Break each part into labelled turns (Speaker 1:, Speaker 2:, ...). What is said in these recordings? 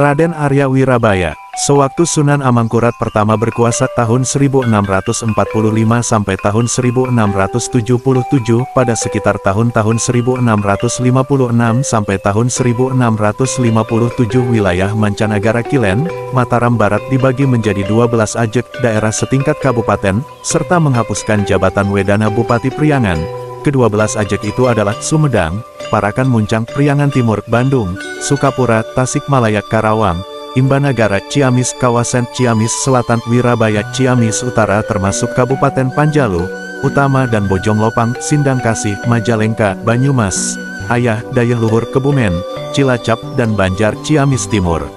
Speaker 1: Raden Arya Wirabaya, sewaktu Sunan Amangkurat pertama berkuasa tahun 1645 sampai tahun 1677, pada sekitar tahun-tahun 1656 sampai tahun 1657 wilayah mancanegara Kilen, Mataram Barat dibagi menjadi 12 ajek daerah setingkat kabupaten, serta menghapuskan jabatan Wedana Bupati Priangan. Kedua belas ajek itu adalah Sumedang, Parakan Muncang, Priangan Timur, Bandung, Sukapura, Tasikmalaya, Karawang, Imbanagara, Ciamis, kawasan Ciamis Selatan, Wirabaya, Ciamis Utara termasuk Kabupaten Panjalu, Utama dan Bojong-Lopang, Sindangkasih, Majalengka, Banyumas, Ayah, Dayeh Luhur, Kebumen, Cilacap, dan Banjar, Ciamis Timur.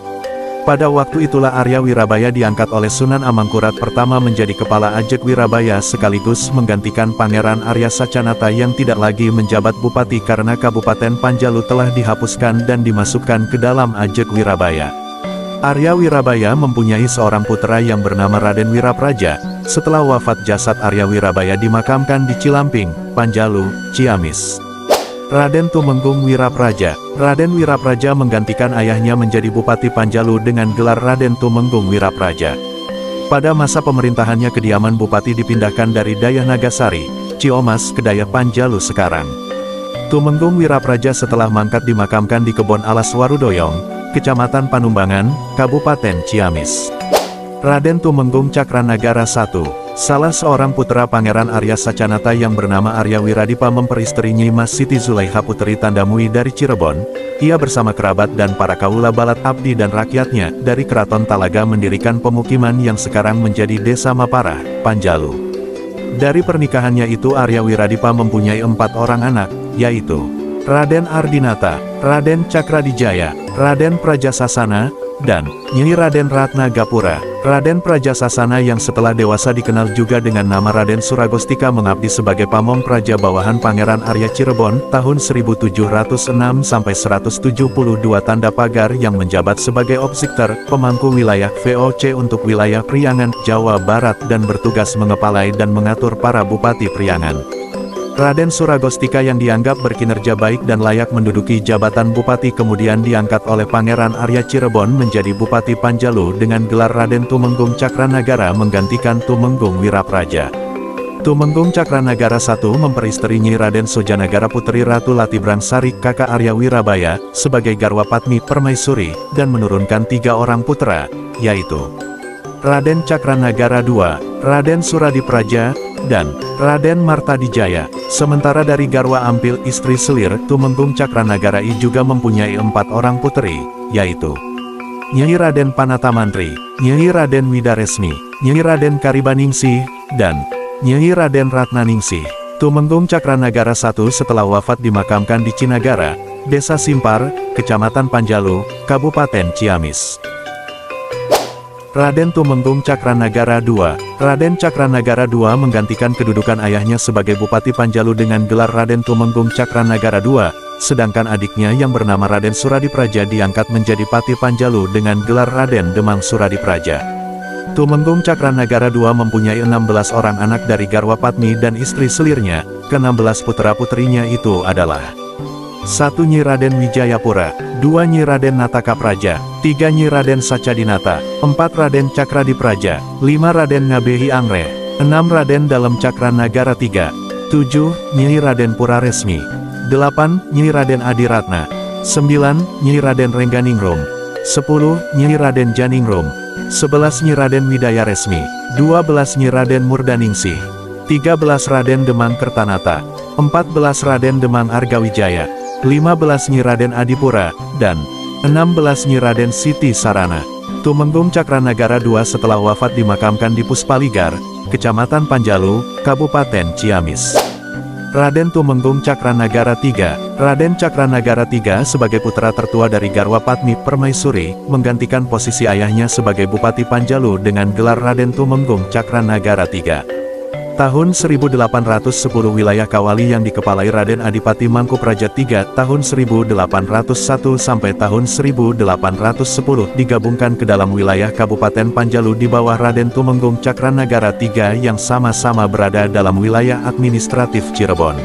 Speaker 1: Pada waktu itulah Arya Wirabaya diangkat oleh Sunan Amangkurat pertama menjadi kepala ajek Wirabaya sekaligus menggantikan Pangeran Arya Sacanata yang tidak lagi menjabat bupati karena Kabupaten Panjalu telah dihapuskan dan dimasukkan ke dalam ajek Wirabaya. Arya Wirabaya mempunyai seorang putra yang bernama Raden Wirapraja. Setelah wafat jasad Arya Wirabaya dimakamkan di Cilamping, Panjalu, Ciamis. Raden Tumenggung Wirapraja. Raden Wirapraja menggantikan ayahnya menjadi Bupati Panjalu dengan gelar Raden Tumenggung Wirapraja. Pada masa pemerintahannya kediaman Bupati dipindahkan dari Dayah Nagasari, Ciomas ke Dayah Panjalu sekarang. Tumenggung Wirapraja setelah mangkat dimakamkan di Kebon Alas Warudoyong, Kecamatan Panumbangan, Kabupaten Ciamis. Raden Tumenggung Cakranagara I, salah seorang putra Pangeran Arya Sacanata yang bernama Arya Wiradipa memperistri Nyi Mas Siti Zulaiha Puteri Tandamui dari Cirebon. Ia bersama kerabat dan para kaula balat abdi dan rakyatnya dari Keraton Talaga mendirikan pemukiman yang sekarang menjadi Desa Maparah, Panjalu. Dari pernikahannya itu Arya Wiradipa mempunyai 4 orang anak, yaitu Raden Ardinata, Raden Cakradijaya, Raden Prajasasana, dan Nyi Raden Ratna Gapura. Raden Prajasasana yang setelah dewasa dikenal juga dengan nama Raden Suragostika mengabdi sebagai pamong praja bawahan Pangeran Arya Cirebon tahun 1706 sampai 172 tanda pagar yang menjabat sebagai obsikter, pemangku wilayah VOC untuk wilayah Priangan, Jawa Barat dan bertugas mengepalai dan mengatur para bupati Priangan. Raden Suragostika yang dianggap berkinerja baik dan layak menduduki jabatan bupati kemudian diangkat oleh Pangeran Arya Cirebon menjadi Bupati Panjalu dengan gelar Raden Tumenggung Cakranagara menggantikan Tumenggung Wirapraja. Tumenggung Cakranagara I memperistri Nyi Raden Sojanagara Puteri Ratu Latibrangsari kakak Arya Wirabaya sebagai garwa Patmi Permaisuri dan menurunkan 3 orang putra, yaitu Raden Cakranagara II, Raden Suradipraja, dan Raden Martadijaya. Sementara dari garwa Ampil istri selir, Tumenggung Cakranagara I juga mempunyai 4 orang puteri, yaitu Nyai Raden Panatamantri, Nyai Raden Widaresmi, Nyai Raden Karibaningsih, dan Nyai Raden Ratnaningsih. Tumenggung Cakranagara I setelah wafat dimakamkan di Cinagara, Desa Simpar, Kecamatan Panjalu, Kabupaten Ciamis. Raden Tumenggung Cakranagara II. Raden Cakranagara II menggantikan kedudukan ayahnya sebagai Bupati Panjalu dengan gelar Raden Tumenggung Cakranagara II, sedangkan adiknya yang bernama Raden Suradipraja diangkat menjadi Pati Panjalu dengan gelar Raden Demang Suradipraja. Tumenggung Cakranagara II mempunyai 16 orang anak dari garwa Patmi dan istri selirnya, ke-16 putra-putrinya itu adalah 1 Nyi Raden Wijayapura, 2 Nyi Raden Natakapraja, 3 Nyi Raden Sacadinata, 4 Raden Cakradipraja, 5 Raden Ngabehi Angre, 6 Raden Dalem Cakranagara III, 7 Nyi Raden Puraresmi, 8 Nyi Raden Adiratna, 9 Nyi Raden Rengganingrum, 10 Nyi Raden Janingrum, 11 Nyi Raden Widayaresmi, 12 Nyi Raden Murdaningsih, 13 Raden Demang Kertanata, 14 Raden Demang Argawijaya, 15 Nyi Raden Adipura, dan 16 Nyi Raden Siti Sarana. Tumenggung Cakranagara II setelah wafat dimakamkan di Puspaligar, Kecamatan Panjalu, Kabupaten Ciamis. Raden Tumenggung Cakranagara III. Raden Cakranagara III sebagai putra tertua dari garwa Patmi Permaisuri, menggantikan posisi ayahnya sebagai Bupati Panjalu dengan gelar Raden Tumenggung Cakranagara III. Tahun 1810 wilayah Kawali yang dikepalai Raden Adipati Mangkupraja III tahun 1801 sampai tahun 1810 digabungkan ke dalam wilayah Kabupaten Panjalu di bawah Raden Tumenggung Cakranagara III yang sama-sama berada dalam wilayah administratif Cirebon.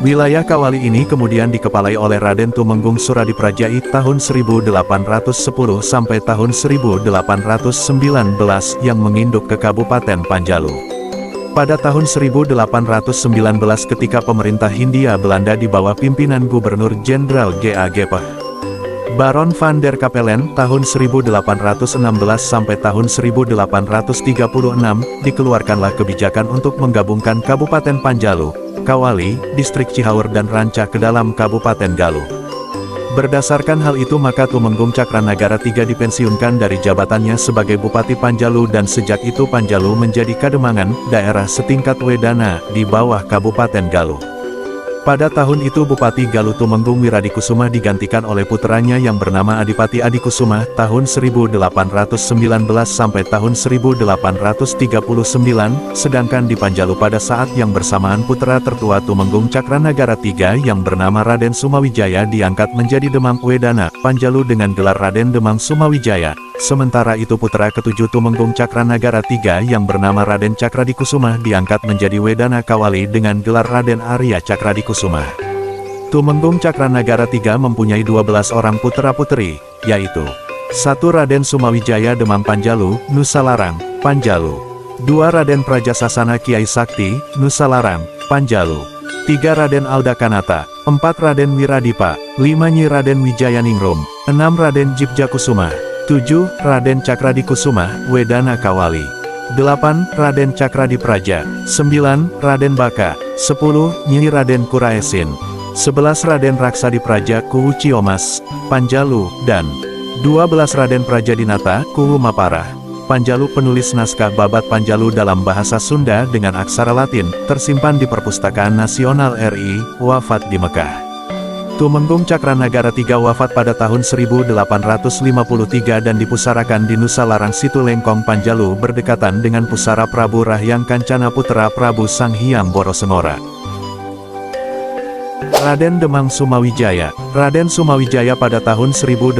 Speaker 1: Wilayah Kawali ini kemudian dikepalai oleh Raden Tumenggung Suradiprajai tahun 1810 sampai tahun 1819 yang menginduk ke Kabupaten Panjalu. Pada tahun 1819 ketika pemerintah Hindia Belanda di bawah pimpinan Gubernur Jenderal G.A.G. Baron van der Capellen tahun 1816 sampai tahun 1836 dikeluarkanlah kebijakan untuk menggabungkan Kabupaten Panjalu, Kawali, Distrik Cihaur dan Ranca ke dalam Kabupaten Galuh. Berdasarkan hal itu maka Tumenggung Cakranagara III dipensiunkan dari jabatannya sebagai Bupati Panjalu dan sejak itu Panjalu menjadi Kademangan, daerah setingkat Wedana, di bawah Kabupaten Galuh. Pada tahun itu Bupati Galuh Tumenggung Wiradikusuma digantikan oleh puteranya yang bernama Adipati Adikusuma tahun 1819 sampai tahun 1839, sedangkan di Panjalu pada saat yang bersamaan putra tertua Tumenggung Cakranagara III yang bernama Raden Sumawijaya diangkat menjadi Demang Wedana, Panjalu dengan gelar Raden Demang Sumawijaya. Sementara itu putra ketujuh Tumenggung Cakranagara III yang bernama Raden Cakradikusuma diangkat menjadi Wedana Kawali dengan gelar Raden Arya Cakradikusuma. Tumenggung Cakranagara III mempunyai 12 orang putra-putri, yaitu 1. Raden Sumawijaya Demang Panjalu, Nusa Larang, Panjalu. 2. Raden Prajasasana Kiai Sakti, Nusa Larang, Panjalu. 3. Raden Aldakanata. 4. Raden Wiradipa. 5. Nyi Raden Wijayaningrum. 6. Raden Jibjakusuma. 7. Raden Cakradikusuma, Wedana Kawali. 8. Raden Cakradipraja. 9. Raden Baka. 10. Nyi Raden Kuraesin. 11. Raden Raksadipraja Kuhu Ciomas, Panjalu, dan 12. Raden Prajadinata Kuhu Maparah, Panjalu. Penulis naskah Babat Panjalu dalam bahasa Sunda dengan aksara Latin, tersimpan di Perpustakaan Nasional RI, wafat di Mekah. Tumenggung Cakranagara III wafat pada tahun 1853 dan dipusarakan di Nusa Larang Situ Lengkong Panjalu berdekatan dengan pusara Prabu Rahyang Kancana putra Prabu Sanghyang Borosengora. Raden Demang Sumawijaya. Raden Sumawijaya pada tahun 1819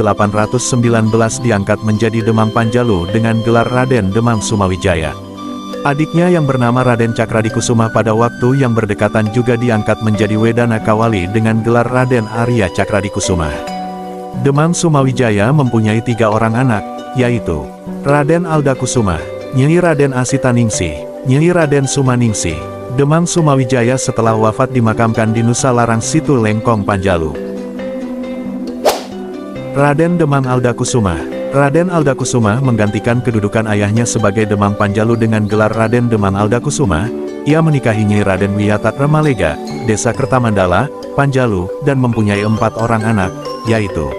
Speaker 1: diangkat menjadi Demang Panjalu dengan gelar Raden Demang Sumawijaya. Adiknya yang bernama Raden Cakradikusuma pada waktu yang berdekatan juga diangkat menjadi Wedana Kawali dengan gelar Raden Arya Cakradikusuma. Demang Sumawijaya mempunyai 3 orang anak, yaitu Raden Aldakusuma, Nyi Raden Asitaningsih, Nyi Raden Sumaningsih. Demang Sumawijaya setelah wafat dimakamkan di Nusa Larang Situ Lengkong Panjalu. Raden Demang Aldakusuma. Raden Aldakusuma menggantikan kedudukan ayahnya sebagai Demang Panjalu dengan gelar Raden Demang Aldakusuma. Ia menikahi Nyi Raden Wiyata Remalega, Desa Kertamandala, Panjalu, dan mempunyai 4 orang anak, yaitu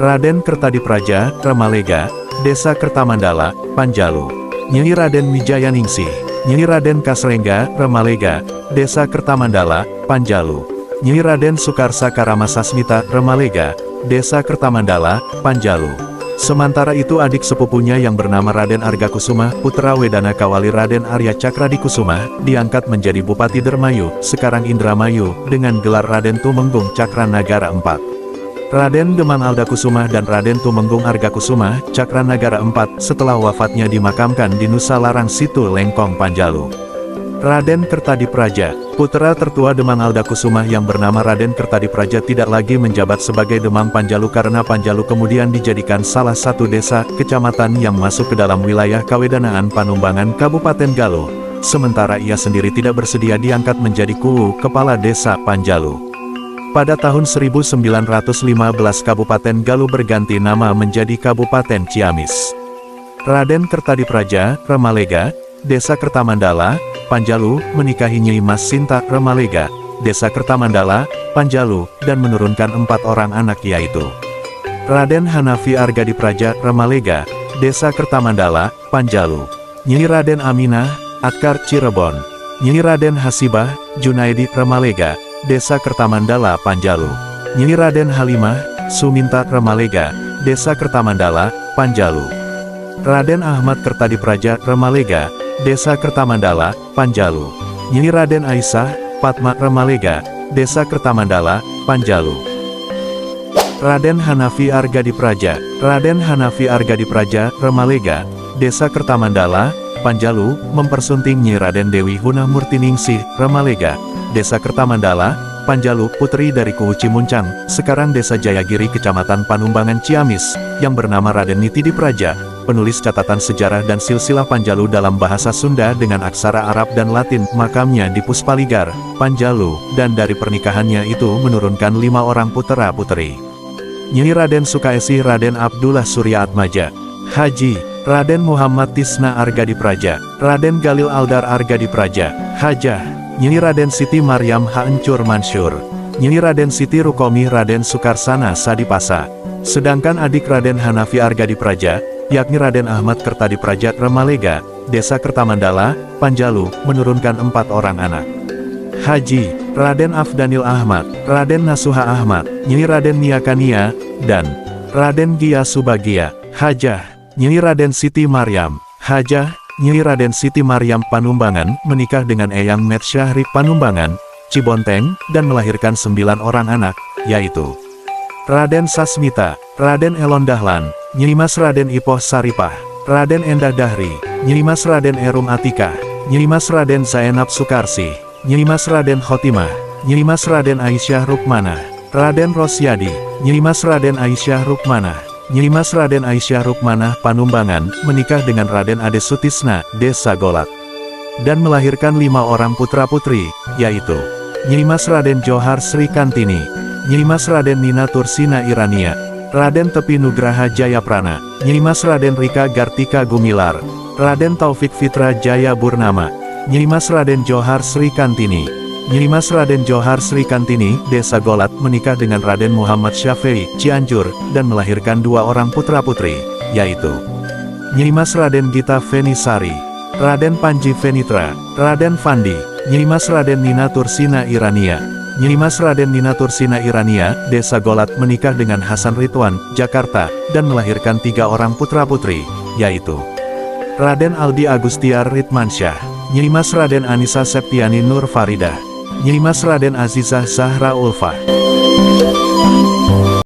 Speaker 1: Raden Kertadipraja, Remalega, Desa Kertamandala, Panjalu. Nyi Raden Wijayaningsih, Nyi Raden Kasrengga, Remalega, Desa Kertamandala, Panjalu. Nyi Raden Sukarsa Karamasasmita, Remalega, Desa Kertamandala, Panjalu. Sementara itu adik sepupunya yang bernama Raden Argakusuma, putra Wedana Kawali Raden Arya Cakradikusuma, diangkat menjadi Bupati Dermayu, sekarang Indramayu, dengan gelar Raden Tumenggung Cakranagara IV. Raden Demang Aldakusuma dan Raden Tumenggung Argakusuma, Cakranagara IV, setelah wafatnya dimakamkan di Nusa Larang Situ Lengkong Panjalu. Raden Kertadipraja, putra tertua Demang Aldakusuma yang bernama Raden Kertadipraja tidak lagi menjabat sebagai Demang Panjalu karena Panjalu kemudian dijadikan salah satu desa, kecamatan yang masuk ke dalam wilayah Kawedanaan Panumbangan Kabupaten Galuh. Sementara ia sendiri tidak bersedia diangkat menjadi Kuwu, Kepala Desa Panjalu. Pada tahun 1915 Kabupaten Galuh berganti nama menjadi Kabupaten Ciamis. Raden Kertadipraja, Remalega, Desa Kertamandala, Panjalu, menikahi Nyi Mas Sinta, Remalega, Desa Kertamandala, Panjalu, dan menurunkan 4 orang anak yaitu Raden Hanafi Argadipraja, Remalega, Desa Kertamandala, Panjalu. Nyi Raden Aminah, Atkar Cirebon. Nyi Raden Hasibah, Junaidi, Remalega, Desa Kertamandala, Panjalu. Nyi Raden Halimah, Suminta, Remalega, Desa Kertamandala, Panjalu. Raden Ahmad Kertadipraja, Remalega, Desa Kertamandala, Panjalu. Nyi Raden Aisyah, Fatma, Remalega, Desa Kertamandala, Panjalu. Raden Hanafi Argadipraja. Raden Hanafi Argadipraja, Remalega, Desa Kertamandala, Panjalu, mempersunting Nyi Raden Dewi Huna Murtiningsih, Remalega, Desa Kertamandala, Panjalu, putri dari Kuwu Cimuncang, sekarang Desa Jayagiri Kecamatan Panumbangan Ciamis, yang bernama Raden Nitidi Praja, penulis catatan sejarah dan silsilah Panjalu dalam bahasa Sunda dengan aksara Arab dan Latin. Makamnya di Puspaligar, Panjalu, dan dari pernikahannya itu menurunkan 5 orang putra-putri. Nyi Raden Sukaesih Raden Abdullah Surya Atmaja, Haji, Raden Muhammad Tisna Argadi Praja, Raden Galil Aldar Argadi Praja, Hajah, Nyi Raden Siti Maryam Haencur Mansur, Nyi Raden Siti Rukomi Raden Sukarsana Sadipasa. Sedangkan adik Raden Hanafi Argadi Praja, yakni Raden Ahmad Kertadi Praja Remalega, Desa Kertamandala, Panjalu, menurunkan 4 orang anak. Haji, Raden Afdanil Ahmad, Raden Nasuha Ahmad, Nyi Raden Niakania, dan Raden Gia Subagia. Hajah, Nyi Raden Siti Maryam, Hajah, Nyi Raden Siti Maryam Panumbangan, menikah dengan Eyang Met Syahri Panumbangan, Cibonteng, dan melahirkan 9 orang anak, yaitu Raden Sasmita, Raden Elon Dahlan, Nyi Mas Raden Ipoh Saripah, Raden Endah Dahri, Nyi Mas Raden Erum Atikah, Nyi Mas Raden Zainab Sukarsih, Nyi Mas Raden Khotimah, Nyi Mas Raden Aisyah Rukmanah, Raden Rosyadi, Nyi Mas Raden Aisyah Rukmanah, Nyi Mas Raden Aisyah Rukmanah Panumbangan, menikah dengan Raden Ade Sutisna, Desa Golak, dan melahirkan 5 orang putra-putri, yaitu Nyi Mas Raden Johar Sri Kantini, Nyi Mas Raden Nina Tursina Irania, Raden Tepi Nugraha Jayaprana, Nyi Mas Raden Rika Gartika Gumilar, Raden Taufik Fitra Jaya Burnama, Nyi Mas Raden Johar Sri Kantini, Nyi Mas Raden Johar Sri Kantini, Desa Golat, menikah dengan Raden Muhammad Syafei, Cianjur, dan melahirkan 2 orang putra-putri, yaitu Nyi Mas Raden Gita Fenisari, Raden Panji Fenitra, Raden Fandi, Nyi Mas Raden Nina Tursina Irania, Nyi Mas Raden Nina Tursina Irania, Desa Golat, menikah dengan Hasan Ridwan, Jakarta, dan melahirkan 3 orang putra-putri, yaitu Raden Aldi Agustiar Ritmansyah, Nyi Mas Raden Anissa Septiani Nur Faridah, Nyi Mas Raden Azizah Zahra Ulfah.